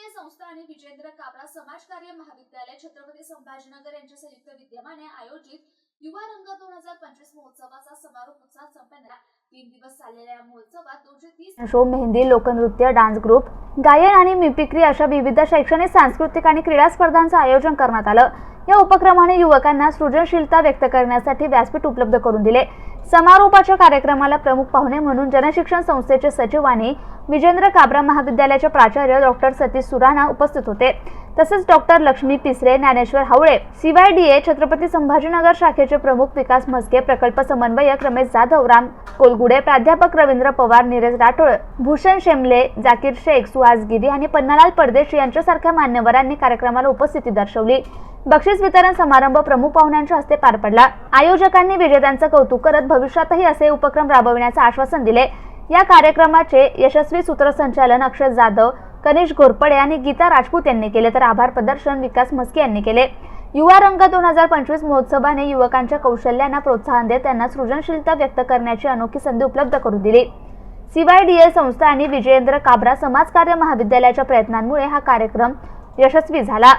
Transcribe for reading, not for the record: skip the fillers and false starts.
सीवायडीए संस्था आणि विजेंद्र काबरा समाजकार्य महाविद्यालय छत्रपती संभाजीनगर यांच्या संयुक्त विद्यमाने आयोजित युवा रंग 2025 महोत्सवाचा समारोप उत्साहात संपन्न झाला। 3 दिवस चाललेल्या या महोत्सवात 230 शो, मेहंदी, लोकनृत्य, डान्स ग्रुप, गायन आणि मिमिक्री अशा विविध शैक्षणिक, सांस्कृतिक आणि क्रीडा स्पर्धांचं आयोजन करण्यात आलं। या उपक्रमाने युवकांना सृजनशीलता व्यक्त करण्यासाठी व्यासपीठ उपलब्ध करून दिले। समारोपाच्या कार्यक्रमाला प्रमुख पाहुणे म्हणून जनशिक्षण संस्थेचे सचिव आणि विजेंद्र काबरा महाविद्यालयाचे प्राचार्य डॉक्टर सतीश सुराणा उपस्थित होते। तसेच डॉक्टर लक्ष्मी पिसरे, ज्ञानेश्वर हावळे, सीवायडीए छत्रपती संभाजीनगर शाखेचे प्रमुख विकास म्हस्के, प्रकल्प समन्वयक रमेश जाधव, राम कोलगुडे, प्राध्यापक रवींद्र पवार, नीरज राठोड, भूषण शेमले, जाकीर शेख, सुहास गिरी आणि पन्नालाल परदेशी यांच्यासारख्या मान्यवरांनी कार्यक्रमाला उपस्थिती दर्शवली। बक्षीस वितरण समारंभ प्रमुख पाहुण्यांच्या हस्ते पार पडला। आयोजकांनी विजेत्यांचे कौतुक करत भविष्यातही असे उपक्रम राबविण्याचे आश्वासन दिले। या कार्यक्रमाचे यशस्वी सूत्रसंचालन अक्षय जाधव, कनिष घोरपडे आणि गीता राजपूत यांनी केले, तर आभार प्रदर्शन विकास म्हस्के यांनी केले। युवा रंग 2025 महोत्सवाने युवकांच्या कौशल्यांना प्रोत्साहन देत त्यांना सृजनशीलता व्यक्त करण्याची अनोखी संधी उपलब्ध करून दिली। सीवायडीए संस्था आणि विजेंद्र काबरा समाजकार्य महाविद्यालयाच्या प्रयत्नांमुळे हा कार्यक्रम यशस्वी झाला।